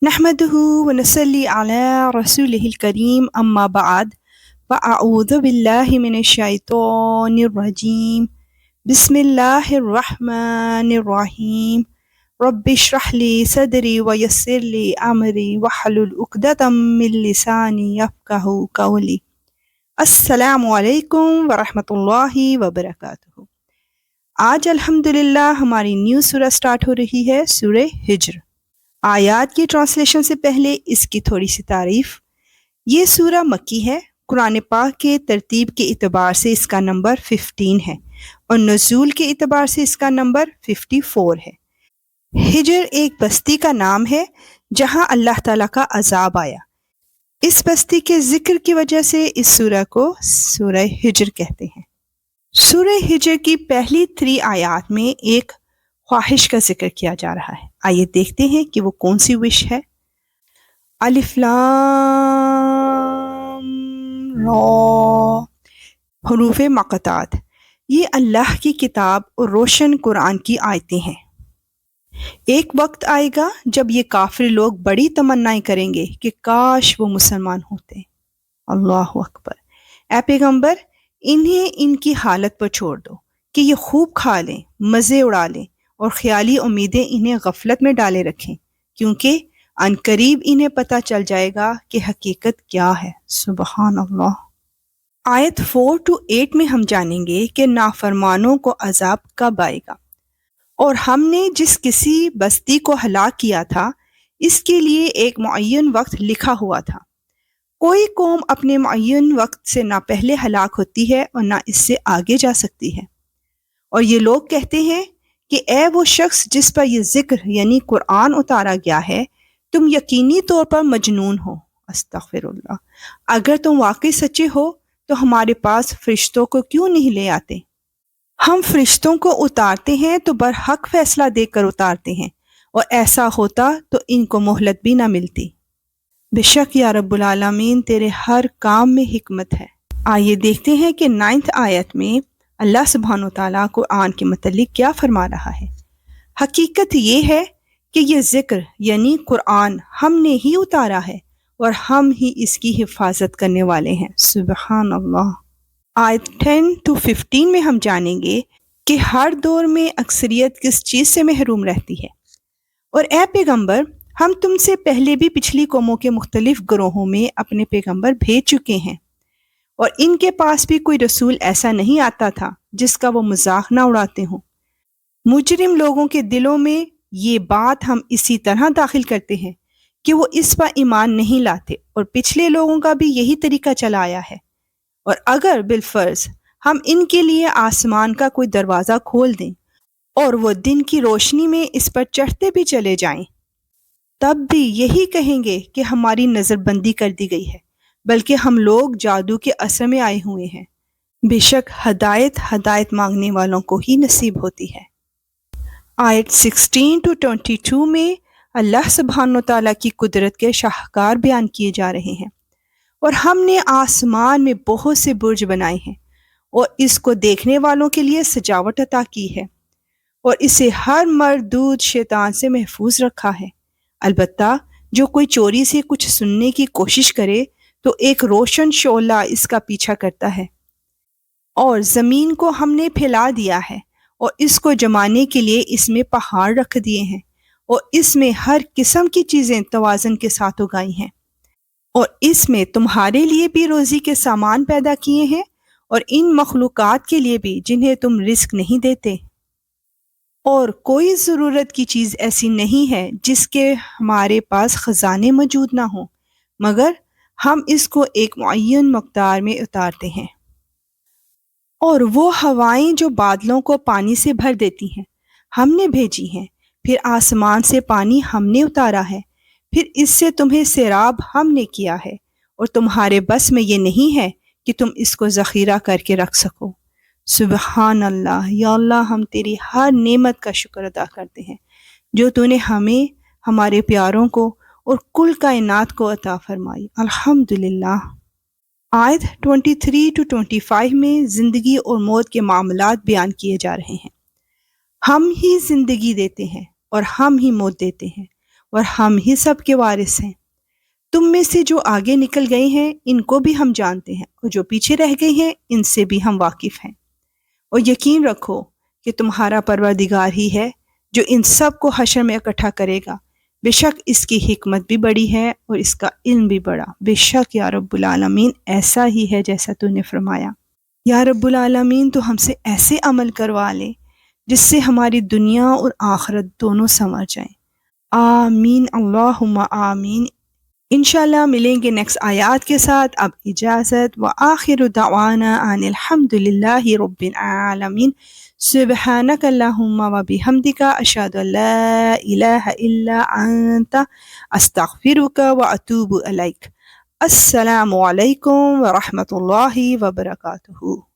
نحمده ونصلي على رسوله الكريم أما بعد فأعوذ بالله من الشيطان الرجيم بسم الله الرحمن الرحيم رب اشرح لي صدري ويسر لي أمري واحلل عقدة من لساني يفقهوا قولي السلام علیکم ورحمۃ اللہ وبرکاتہ۔ آج الحمدللہ ہماری نیو سورہ سٹارٹ ہو رہی ہے، سورہ ہجر۔ آیات کی ٹرانسلیشن سے پہلے اس کی تھوڑی سی تعریف۔ یہ سورہ مکی ہے۔ قرآن پاک کے ترتیب کے اعتبار سے اس کا نمبر 15 ہے اور نزول کے اعتبار سے اس کا نمبر 54 ہے۔ ہجر ایک بستی کا نام ہے جہاں اللہ تعالیٰ کا عذاب آیا۔ اس بستی کے ذکر کی وجہ سے اس سورہ کو سورہ ہجر کہتے ہیں۔ سورہ ہجر کی پہلی 3 آیات میں ایک خواہش کا ذکر کیا جا رہا ہے۔ آئیے دیکھتے ہیں کہ وہ کون سی وش ہے۔ الف لام را، حروف مقطعات۔ یہ اللہ کی کتاب اور روشن قرآن کی آیتیں ہیں۔ ایک وقت آئے گا جب یہ کافر لوگ بڑی تمنائیں کریں گے کہ کاش وہ مسلمان ہوتے۔ اللہ اکبر۔ اے پیغمبر، انہیں ان کی حالت پر چھوڑ دو کہ یہ خوب کھا لیں، مزے اڑا لیں اور خیالی امیدیں انہیں غفلت میں ڈالے رکھیں، کیونکہ عنقریب انہیں پتہ چل جائے گا کہ حقیقت کیا ہے۔ سبحان اللہ۔ آیت 4 to 8 میں ہم جانیں گے کہ نافرمانوں کو عذاب کب آئے گا، اور ہم نے جس کسی بستی کو ہلاک کیا تھا اس کے لیے ایک معین وقت لکھا ہوا تھا۔ کوئی قوم اپنے معین وقت سے نہ پہلے ہلاک ہوتی ہے اور نہ اس سے آگے جا سکتی ہے۔ اور یہ لوگ کہتے ہیں کہ اے وہ شخص جس پر یہ ذکر یعنی قرآن اتارا گیا ہے، تم یقینی طور پر مجنون ہو۔ استغفر اللہ۔ اگر تم واقعی سچے ہو تو ہمارے پاس فرشتوں کو کیوں نہیں لے آتے؟ ہم فرشتوں کو اتارتے ہیں تو برحق فیصلہ دے کر اتارتے ہیں، اور ایسا ہوتا تو ان کو مہلت بھی نہ ملتی۔ بے شک یا رب العالمین تیرے ہر کام میں حکمت ہے۔ آئیے دیکھتے ہیں کہ 9 آیت میں اللہ سبحانہ وتعالیٰ قرآن کے متعلق کیا فرما رہا ہے۔ حقیقت یہ ہے کہ یہ ذکر یعنی قرآن ہم نے ہی اتارا ہے اور ہم ہی اس کی حفاظت کرنے والے ہیں۔ سبحان اللہ۔ آیت 10 to 15 میں ہم جانیں گے کہ ہر دور میں اکثریت کس چیز سے محروم رہتی ہے۔ اور اے پیغمبر، ہم تم سے پہلے بھی پچھلی قوموں کے مختلف گروہوں میں اپنے پیغمبر بھیج چکے ہیں، اور ان کے پاس بھی کوئی رسول ایسا نہیں آتا تھا جس کا وہ مذاق نہ اڑاتے ہوں۔ مجرم لوگوں کے دلوں میں یہ بات ہم اسی طرح داخل کرتے ہیں کہ وہ اس پر ایمان نہیں لاتے، اور پچھلے لوگوں کا بھی یہی طریقہ چلا آیا ہے۔ اور اگر بالفرض ہم ان کے لیے آسمان کا کوئی دروازہ کھول دیں اور وہ دن کی روشنی میں اس پر چڑھتے بھی چلے جائیں، تب بھی یہی کہیں گے کہ ہماری نظر بندی کر دی گئی ہے، بلکہ ہم لوگ جادو کے اثر میں آئے ہوئے ہیں۔ بے شک ہدایت مانگنے والوں کو ہی نصیب ہوتی ہے۔ آیت 16 to 22 میں اللہ سبحانہ وتعالیٰ کی قدرت کے شاہکار بیان کیے جا رہے ہیں۔ اور ہم نے آسمان میں بہت سے برج بنائے ہیں اور اس کو دیکھنے والوں کے لیے سجاوٹ عطا کی ہے، اور اسے ہر مردود شیطان سے محفوظ رکھا ہے۔ البتہ جو کوئی چوری سے کچھ سننے کی کوشش کرے تو ایک روشن شعلہ اس کا پیچھا کرتا ہے۔ اور زمین کو ہم نے پھیلا دیا ہے اور اس کو جمانے کے لیے اس میں پہاڑ رکھ دیے ہیں، اور اس میں ہر قسم کی چیزیں توازن کے ساتھ اگائی ہیں، اور اس میں تمہارے لیے بھی روزی کے سامان پیدا کیے ہیں، اور ان مخلوقات کے لیے بھی جنہیں تم رزق نہیں دیتے۔ اور کوئی ضرورت کی چیز ایسی نہیں ہے جس کے ہمارے پاس خزانے موجود نہ ہوں، مگر ہم اس کو ایک معین مقدار میں اتارتے ہیں۔ اور وہ ہوائیں جو بادلوں کو پانی سے بھر دیتی ہیں ہم نے بھیجی ہیں، پھر آسمان سے پانی ہم نے اتارا ہے، پھر اس سے تمہیں سیراب ہم نے کیا ہے، اور تمہارے بس میں یہ نہیں ہے کہ تم اس کو ذخیرہ کر کے رکھ سکو۔ سبحان اللہ۔ یا اللہ، ہم تیری ہر نعمت کا شکر ادا کرتے ہیں جو تو نے ہمیں، ہمارے پیاروں کو اور کل کائنات کو عطا فرمائی۔ الحمدللہ۔ آیت 23 to 25 میں زندگی اور موت کے معاملات بیان کیے جا رہے ہیں۔ ہم ہی زندگی دیتے ہیں اور ہم ہی موت دیتے ہیں، اور ہم ہی سب کے وارث ہیں۔ تم میں سے جو آگے نکل گئے ہیں ان کو بھی ہم جانتے ہیں، اور جو پیچھے رہ گئے ہیں ان سے بھی ہم واقف ہیں۔ اور یقین رکھو کہ تمہارا پروردگار ہی ہے جو ان سب کو حشر میں اکٹھا کرے گا۔ بے شک اس کی حکمت بھی بڑی ہے اور اس کا علم بھی بڑا۔ بے شک یا رب العالمین ایسا ہی ہے جیسا تو نے فرمایا۔ یا رب العالمین تو ہم سے ایسے عمل کروا لے جس سے ہماری دنیا اور آخرت دونوں سنور جائیں۔ آمین اللہم آمین۔ انشاءاللہ ملیں گے نیکسٹ آیات کے ساتھ۔ اب اجازت، وآخر دعوانا ان الحمدللہ رب العالمین۔ سبحانک اللہم وبحمدک، اشہد ان لا الہ الا انت، استغفرک واتوب الیک۔ السلام علیکم ورحمۃ اللہ وبرکاتہ۔